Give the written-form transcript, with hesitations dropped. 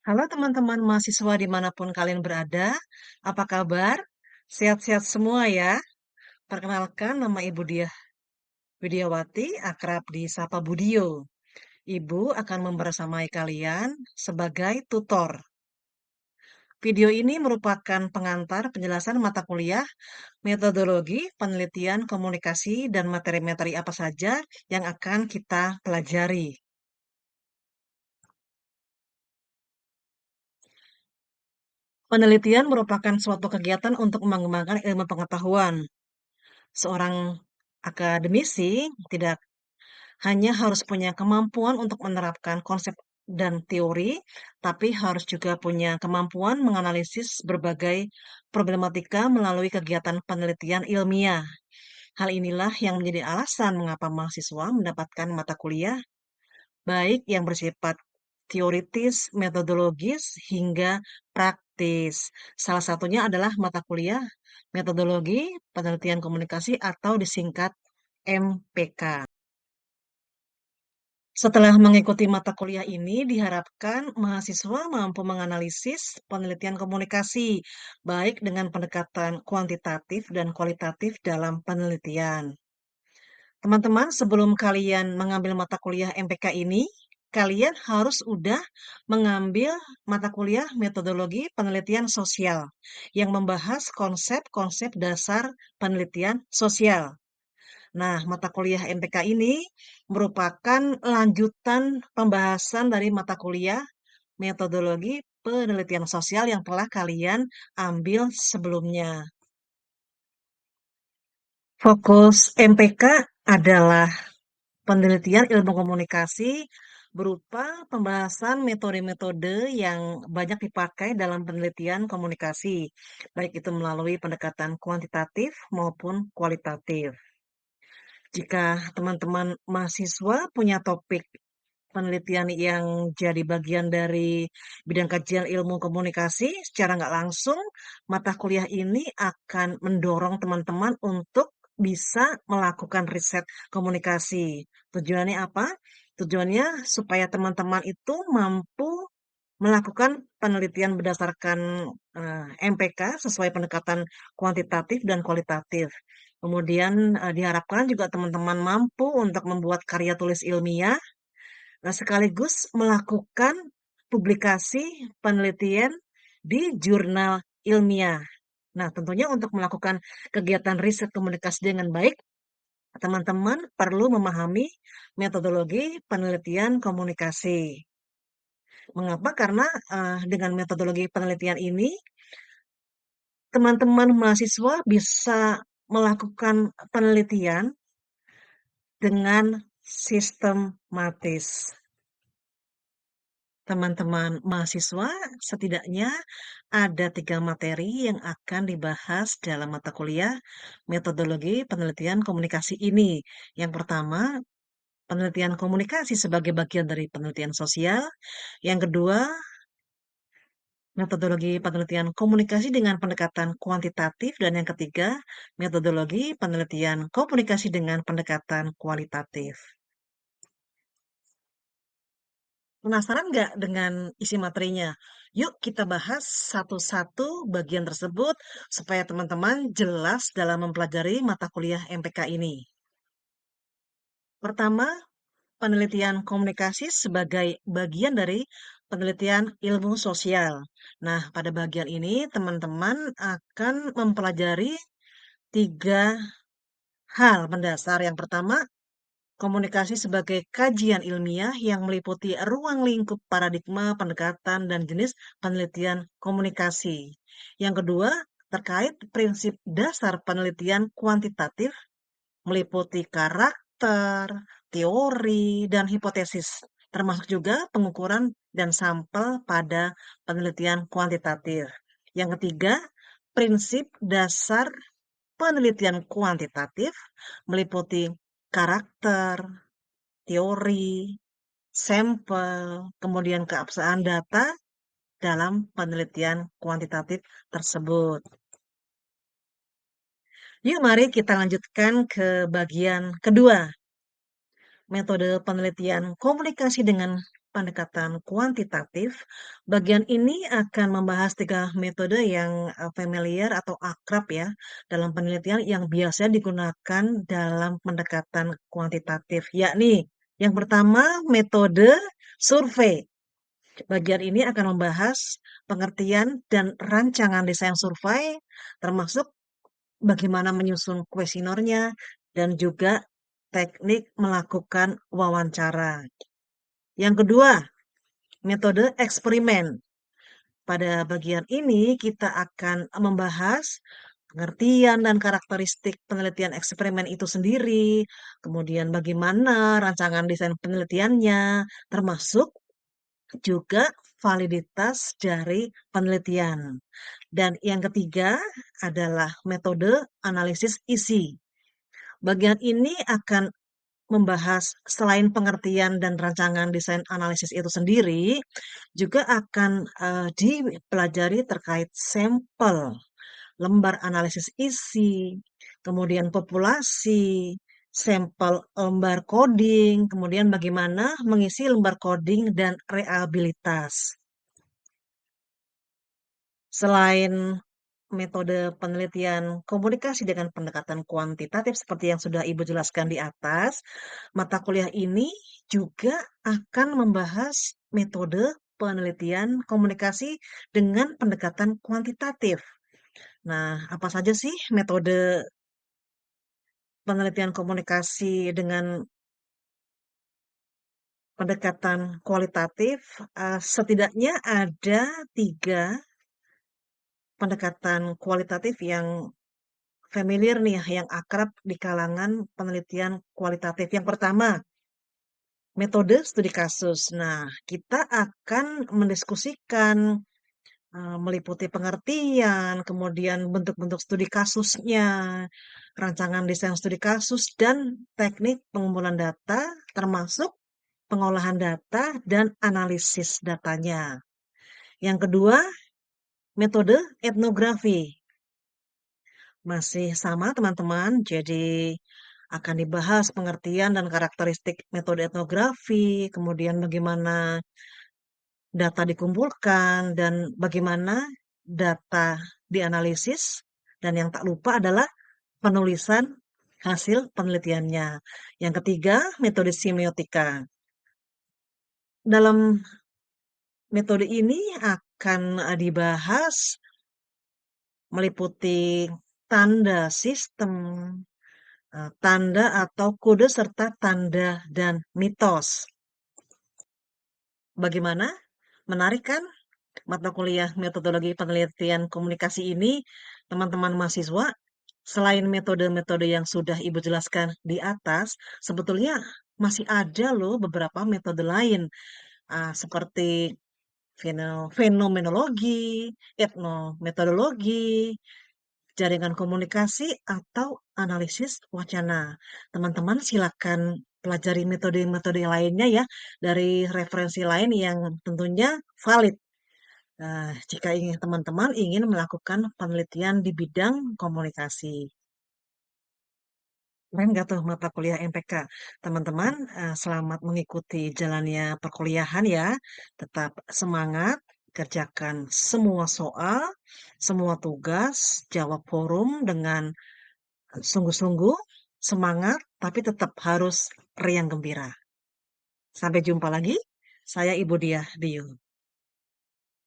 Halo teman-teman mahasiswa dimanapun kalian berada, apa kabar? Sehat-sehat semua ya? Perkenalkan nama Ibu Diah Widiawati, akrab disapa Budio. Ibu akan membersamai kalian sebagai tutor. Video ini merupakan pengantar penjelasan mata kuliah, metodologi, penelitian, komunikasi, dan materi-materi apa saja yang akan kita pelajari. Penelitian merupakan suatu kegiatan untuk mengembangkan ilmu pengetahuan. Seorang akademisi tidak hanya harus punya kemampuan untuk menerapkan konsep dan teori, tapi harus juga punya kemampuan menganalisis berbagai problematika melalui kegiatan penelitian ilmiah. Hal inilah yang menjadi alasan mengapa mahasiswa mendapatkan mata kuliah baik yang bersifat teoritis, metodologis, hingga praktis. Salah satunya adalah mata kuliah metodologi penelitian komunikasi atau disingkat MPK. Setelah mengikuti mata kuliah ini, diharapkan mahasiswa mampu menganalisis penelitian komunikasi, baik dengan pendekatan kuantitatif dan kualitatif dalam penelitian. Teman-teman, sebelum kalian mengambil mata kuliah MPK ini, kalian harus udah mengambil mata kuliah metodologi penelitian sosial yang membahas konsep-konsep dasar penelitian sosial. Nah, mata kuliah MPK ini merupakan lanjutan pembahasan dari mata kuliah metodologi penelitian sosial yang telah kalian ambil sebelumnya. Fokus MPK adalah penelitian ilmu komunikasi berupa pembahasan metode-metode yang banyak dipakai dalam penelitian komunikasi, baik itu melalui pendekatan kuantitatif maupun kualitatif. Jika teman-teman mahasiswa punya topik penelitian yang jadi bagian dari bidang kajian ilmu komunikasi, secara nggak langsung, mata kuliah ini akan mendorong teman-teman untuk bisa melakukan riset komunikasi. Tujuannya apa? Tujuannya supaya teman-teman itu mampu melakukan penelitian berdasarkan MPK sesuai pendekatan kuantitatif dan kualitatif. Kemudian diharapkan juga teman-teman mampu untuk membuat karya tulis ilmiah, sekaligus melakukan publikasi penelitian di jurnal ilmiah. Nah, tentunya untuk melakukan kegiatan riset komunikasi dengan baik, teman-teman perlu memahami metodologi penelitian komunikasi. Mengapa? Karena dengan metodologi penelitian ini, teman-teman mahasiswa bisa melakukan penelitian dengan sistematis. Teman-teman mahasiswa setidaknya ada 3 materi yang akan dibahas dalam mata kuliah metodologi penelitian komunikasi ini. Yang pertama, penelitian komunikasi sebagai bagian dari penelitian sosial. Yang kedua, metodologi penelitian komunikasi dengan pendekatan kuantitatif. Dan yang ketiga, metodologi penelitian komunikasi dengan pendekatan kualitatif. Penasaran nggak dengan isi materinya? Yuk kita bahas satu-satu bagian tersebut supaya teman-teman jelas dalam mempelajari mata kuliah MPK ini. Pertama, penelitian komunikasi sebagai bagian dari penelitian ilmu sosial. Nah, pada bagian ini teman-teman akan mempelajari 3 hal mendasar. Yang pertama, komunikasi sebagai kajian ilmiah yang meliputi ruang lingkup paradigma, pendekatan, dan jenis penelitian komunikasi. Yang kedua, terkait prinsip dasar penelitian kuantitatif meliputi karakter, teori, dan hipotesis, termasuk juga pengukuran dan sampel pada penelitian kuantitatif. Yang ketiga, prinsip dasar penelitian kuantitatif meliputi karakter, teori, sampel, kemudian keabsahan data dalam penelitian kuantitatif tersebut. Yuk mari kita lanjutkan ke bagian kedua. Metode penelitian komunikasi dengan pendekatan kuantitatif, bagian ini akan membahas 3 metode yang, familiar atau akrab ya, dalam penelitian yang biasanya digunakan dalam pendekatan kuantitatif, yakni yang pertama metode survei. Bagian ini akan membahas pengertian dan rancangan desain survei, termasuk bagaimana menyusun kuesionernya dan juga teknik melakukan wawancara. Yang kedua, metode eksperimen. Pada bagian ini kita akan membahas pengertian dan karakteristik penelitian eksperimen itu sendiri, kemudian bagaimana rancangan desain penelitiannya, termasuk juga validitas dari penelitian. Dan yang ketiga adalah metode analisis isi. Bagian ini akan membahas selain pengertian dan rancangan desain analisis itu sendiri, juga akan dipelajari terkait sampel, lembar analisis isi, kemudian populasi, sampel lembar coding, kemudian bagaimana mengisi lembar coding dan reliabilitas. Selain metode penelitian komunikasi dengan pendekatan kuantitatif seperti yang sudah Ibu jelaskan di atas, mata kuliah ini juga akan membahas metode penelitian komunikasi dengan pendekatan kuantitatif. Nah, apa saja sih metode penelitian komunikasi dengan pendekatan kualitatif? Setidaknya ada 3 pendekatan kualitatif yang familiar nih, yang akrab di kalangan penelitian kualitatif. Yang pertama, metode studi kasus. Nah, kita akan mendiskusikan, meliputi pengertian, kemudian bentuk-bentuk studi kasusnya, rancangan desain studi kasus, dan teknik pengumpulan data, termasuk pengolahan data dan analisis datanya. Yang kedua, metode etnografi. Masih sama teman-teman, jadi akan dibahas pengertian dan karakteristik metode etnografi, kemudian bagaimana data dikumpulkan, dan bagaimana data dianalisis, dan yang tak lupa adalah penulisan hasil penelitiannya. Yang ketiga, metode semiotika. Dalam metode ini akan dibahas meliputi tanda sistem, tanda atau kode serta tanda dan mitos. Bagaimana? Menarik kan? Mata kuliah metodologi penelitian komunikasi ini, teman-teman mahasiswa, selain metode-metode yang sudah Ibu jelaskan di atas, sebetulnya masih ada loh beberapa metode lain, seperti fenomenologi, etnometodologi, jaringan komunikasi, atau analisis wacana. Teman-teman silakan pelajari metode-metode lainnya ya, dari referensi lain yang tentunya valid. Jika ingin teman-teman ingin melakukan penelitian di bidang komunikasi. Keren nggak tuh mata kuliah MPK? Teman-teman, selamat mengikuti jalannya perkuliahan ya. Tetap semangat, kerjakan semua soal, semua tugas, jawab forum dengan sungguh-sungguh, semangat, tapi tetap harus riang gembira. Sampai jumpa lagi. Saya Ibu Diah Diyu.